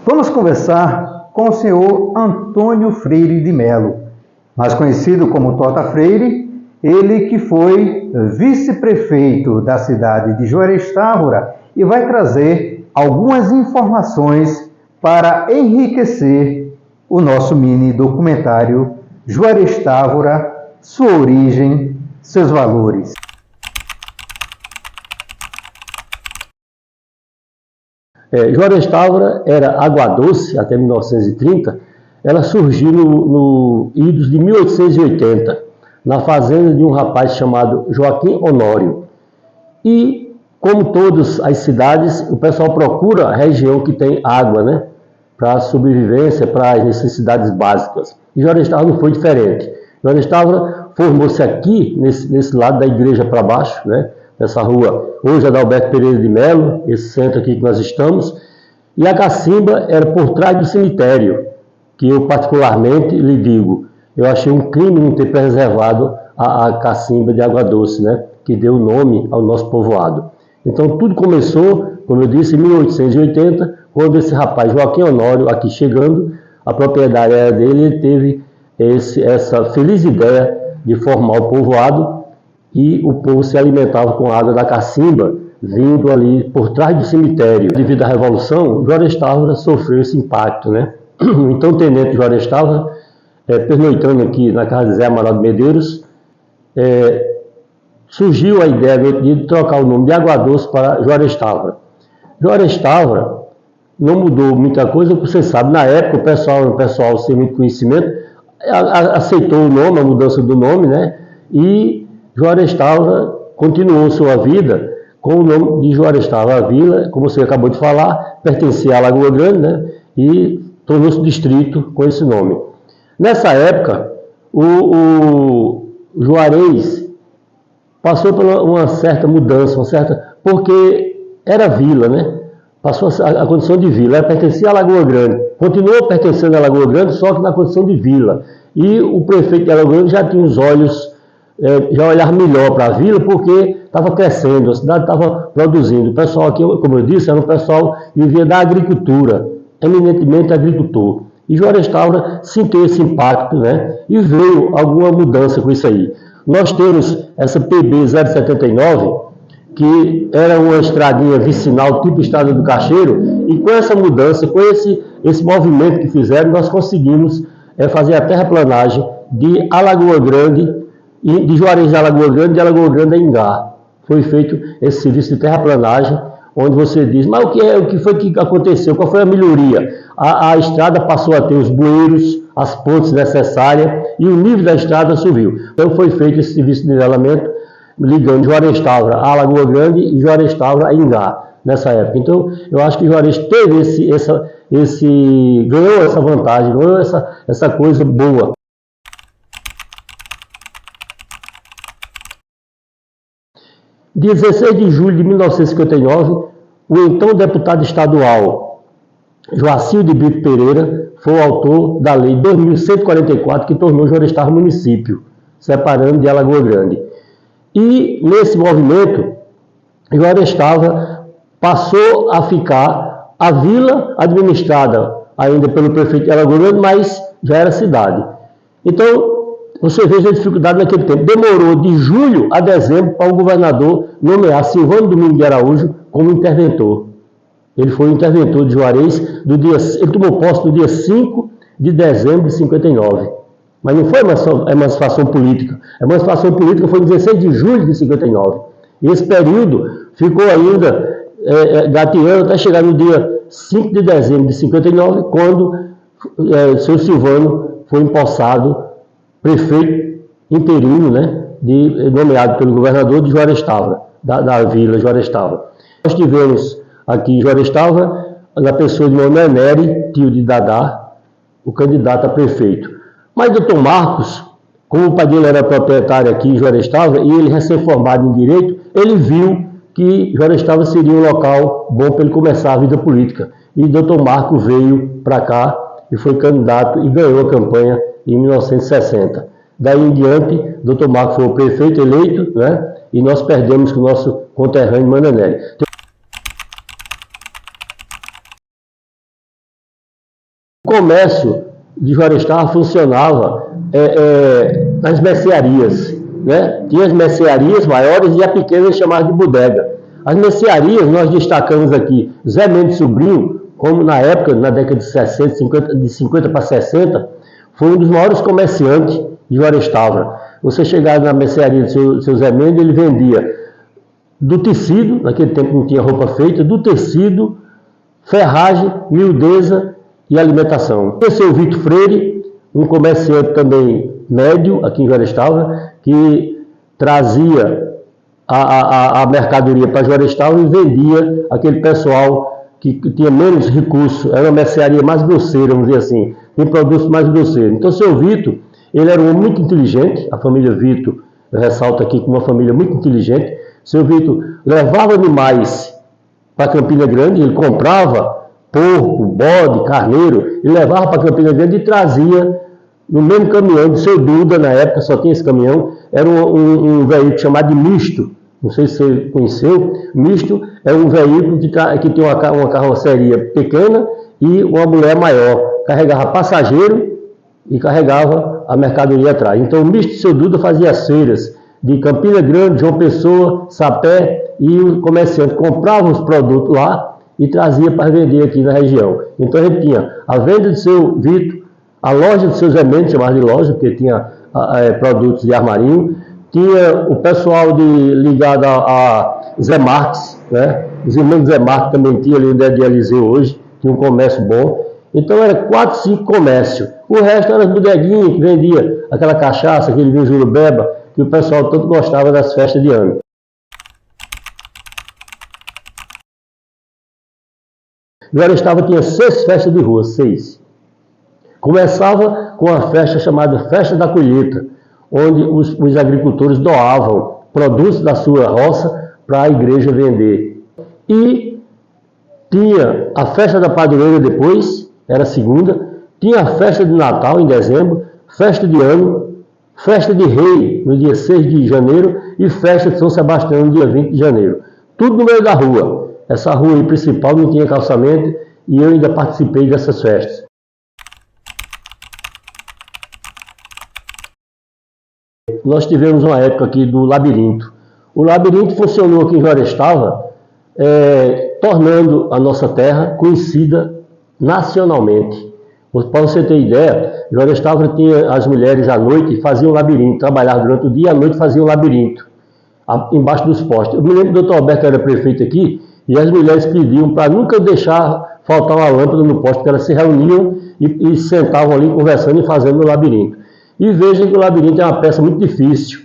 Vamos conversar com o senhor Antônio Freire de Melo, mais conhecido como Tota Freire, ele que foi vice-prefeito da cidade de Juarez Távora e vai trazer algumas informações para enriquecer o nosso mini documentário Juarez Távora, sua origem, seus valores. Juarez Távora era Água Doce até 1930. Ela surgiu no idos de 1880, na fazenda de um rapaz chamado Joaquim Honório. E, como todas as cidades, o pessoal procura a região que tem água, né, para a sobrevivência, para as necessidades básicas. E Juarez Távora não foi diferente. Juarez Távora formou-se aqui, nesse lado da igreja para baixo, né, nessa rua, hoje é da Alberto Pereira de Melo, esse centro aqui que nós estamos, e a cacimba era por trás do cemitério, que eu particularmente lhe digo, eu achei um crime não ter preservado a cacimba de Água Doce, né, que deu nome ao nosso povoado. Então tudo começou, como eu disse, em 1880, quando esse rapaz Joaquim Honório, aqui chegando, a propriedade era dele, ele teve essa feliz ideia de formar o povoado, e o povo se alimentava com a água da cacimba, vindo ali por trás do cemitério. Devido à Revolução, Juarez Távora sofreu esse impacto, né? Então, o tenente Juarez Távora, pernoitando aqui na casa de Zé Amaral de Medeiros, surgiu a ideia de trocar o nome de Água Doce para Juarez Távora. Juarez Távora não mudou muita coisa, porque você sabe, na época o pessoal sem muito conhecimento, aceitou o nome, a mudança do nome, né? E Juarez Távora continuou sua vida com o nome de Juarez Távora. A vila, como você acabou de falar, pertencia à Lagoa Grande, né? E tornou-se distrito com esse nome. Nessa época, o Juarez passou por uma certa mudança, porque era vila, né? Passou a condição de vila, ela pertencia à Lagoa Grande, continuou pertencendo à Lagoa Grande, só que na condição de vila. E o prefeito de Lagoa Grande já tinha os olhos, já olhava melhor para a vila, porque estava crescendo, a cidade estava produzindo. O pessoal aqui, como eu disse, era um pessoal que vivia da agricultura, eminentemente agricultor. E Juarez Távora sentiu esse impacto, né? E veio alguma mudança com isso aí. Nós temos essa PB 079, que era uma estradinha vicinal, tipo Estrada do Cacheiro, e com essa mudança, com esse movimento que fizeram, nós conseguimos fazer a terraplanagem de Alagoa Grande, de Juarez a Alagoa Grande, de Alagoa Grande a Ingá. Foi feito esse serviço de terraplanagem, onde você diz, mas o que foi que aconteceu? Qual foi a melhoria? A estrada passou a ter os bueiros, as pontes necessárias, e o nível da estrada subiu. Então foi feito esse serviço de nivelamento, ligando Juarez Távora a Alagoa Grande e Juarez Távora a Ingá, nessa época. Então, eu acho que Juarez teve ganhou essa vantagem, ganhou essa coisa boa. Dia 16 de julho de 1959, o então deputado estadual Joacir de Brito Pereira foi o autor da Lei 2144, que tornou Juarez Távora município, separando de Alagoa Grande. E nesse movimento, Juarez Távora passou a ficar a vila administrada ainda pelo prefeito de Alagoa Grande, mas já era cidade. Então, você veja a dificuldade naquele tempo. Demorou de julho a dezembro para o governador nomear Silvano Domingos de Araújo como interventor. Ele foi o interventor de Juarez, ele tomou posse no dia 5 de dezembro de 59. Mas não foi emancipação política. A emancipação política foi em 16 de julho de 59. E esse período ficou ainda gateando até chegar no dia 5 de dezembro de 59, quando o seu Silvano foi empossado prefeito interino, né, nomeado pelo governador de Juarez Távora, da vila Juarez Távora. Nós tivemos aqui Juarez Távora, na pessoa de Manuel Neri, tio de Dadá, o candidato a prefeito. Mas Dr. Marcos, como o pai dele era proprietário aqui em Juarez Távora, e ele recém-formado em Direito, ele viu que Juarez Távora seria um local bom para ele começar a vida política. E Dr. Marcos veio para cá e foi candidato e ganhou a campanha em 1960. Daí em diante, Dr. Marcos foi o prefeito eleito, né? E nós perdemos com o nosso conterrâneo Manuel Neri. O comércio de Jorestava funcionava nas mercearias, né? Tinha as mercearias maiores e a pequena chamada de bodega. As mercearias, nós destacamos aqui Zé Mendes Sobrinho, como na época, na década de 60, de 50 para 60, foi um dos maiores comerciantes de Jorestava. Você chegar na mercearia do seu Zé Mendes, ele vendia do tecido, naquele tempo não tinha roupa feita, do tecido, ferragem, miudeza e alimentação. Esse é o Vitor Freire, um comerciante também médio aqui em Jorestava, que trazia a mercadoria para Jorestava e vendia aquele pessoal que tinha menos recursos. Era uma mercearia mais grosseira, vamos dizer assim, tem produtos mais grosseiros. Então, o seu Vitor, ele era um homem muito inteligente, a família Vitor, eu ressalto aqui como uma família muito inteligente. O seu Vitor levava animais para Campina Grande, ele comprava porco, bode, carneiro, e levava para Campina Grande e trazia no mesmo caminhão do seu Duda, na época só tinha esse caminhão, era um veículo chamado de misto, não sei se você conheceu. Misto é um veículo que tem uma carroceria pequena e uma mulher maior, carregava passageiro e carregava a mercadoria atrás. Então o misto do seu Duda fazia as feiras de Campina Grande, João Pessoa, Sapé, e o comerciante comprava os produtos lá e trazia para vender aqui na região. Então a gente tinha a venda do seu Vitor, a loja do seu Zé Mendes, chamada de loja, porque tinha produtos de armarinho, tinha o pessoal ligado a Zé Marques, né? Os irmãos Zé Marques também tinham ali onde é de Eliseu hoje, tinha um comércio bom. Então era 4, 5 comércios. O resto era as bodeguinhas que vendia aquela cachaça, aquele vinho Jurubeba, que o pessoal tanto gostava das festas de ano. Jorestava tinha 6 festas de rua, 6. Começava com a festa chamada Festa da Colheita, onde os agricultores doavam produtos da sua roça para a igreja vender. E tinha a festa da padroeira depois, era a segunda, tinha a festa de Natal em dezembro, festa de ano, festa de Rei no dia 6 de janeiro e festa de São Sebastião no dia 20 de janeiro. Tudo no meio da rua. Essa rua aí principal não tinha calçamento e eu ainda participei dessas festas. Nós tivemos uma época aqui do labirinto. O labirinto funcionou aqui em Jorestava, tornando a nossa terra conhecida nacionalmente. Para você ter ideia, Jorestava tinha as mulheres à noite faziam labirinto, trabalhavam durante o dia e à noite faziam labirinto, embaixo dos postes. Eu me lembro que o doutor Alberto era prefeito aqui e as mulheres pediam para nunca deixar faltar uma lâmpada no poste, porque elas se reuniam e sentavam ali conversando e fazendo o labirinto. E vejam que o labirinto é uma peça muito difícil.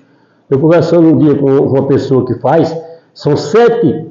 Eu conversando um dia com uma pessoa que faz, são 7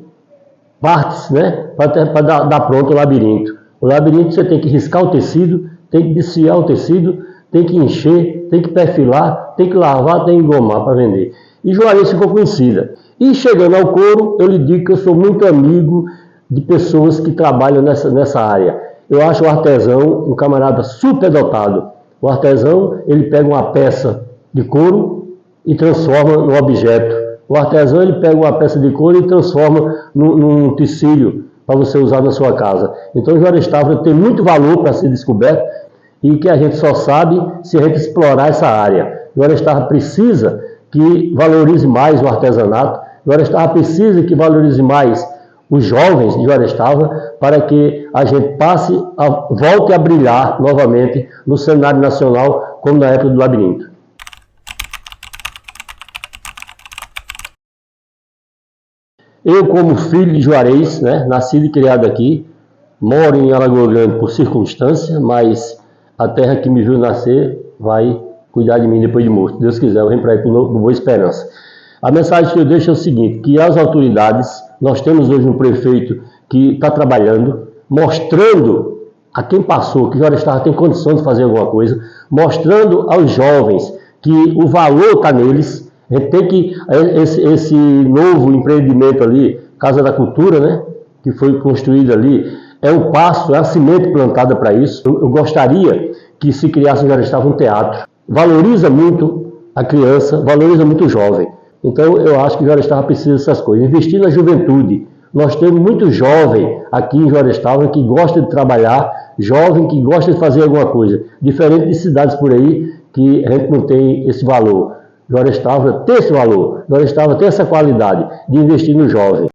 partes, né, para dar pronto o labirinto. O labirinto você tem que riscar o tecido, tem que desfiar o tecido, tem que encher, tem que perfilar, tem que lavar, tem que engomar para vender. E Juarez ficou conhecida. E chegando ao couro, eu lhe digo que eu sou muito amigo de pessoas que trabalham nessa área. Eu acho o artesão um camarada super dotado. O artesão, ele pega uma peça de couro e transforma num objeto. O artesão, ele pega uma peça de couro e transforma num tecido para você usar na sua casa. Então, Jorestava tem muito valor para ser descoberto e que a gente só sabe se a gente explorar essa área. Jorestava precisa que valorize mais o artesanato. Jorestava precisa que valorize mais os jovens de Jorestava para que a gente volte a brilhar novamente no cenário nacional, como na época do labirinto. Eu, como filho de Juarez, né, nascido e criado aqui, moro em Alagoa Grande por circunstância, mas a terra que me viu nascer vai cuidar de mim depois de morto. Deus quiser, eu venho para aí com boa esperança. A mensagem que eu deixo é o seguinte, que as autoridades, nós temos hoje um prefeito que está trabalhando, mostrando a quem passou que Jorestava tem condição de fazer alguma coisa, mostrando aos jovens que o valor está neles. A gente tem que, esse novo empreendimento ali, Casa da Cultura, né, que foi construído ali, é um passo, é a semente plantada para isso. Eu gostaria que se criasse em Jorestava um teatro. Valoriza muito a criança, valoriza muito o jovem. Então eu acho que Jorestava precisa dessas coisas. Investir na juventude. Nós temos muito jovem aqui em Jorestava que gosta de trabalhar, jovem que gosta de fazer alguma coisa, diferente de cidades por aí que a gente não tem esse valor. Juarez Távora tem esse valor, Juarez Távora tem essa qualidade de investir no jovem.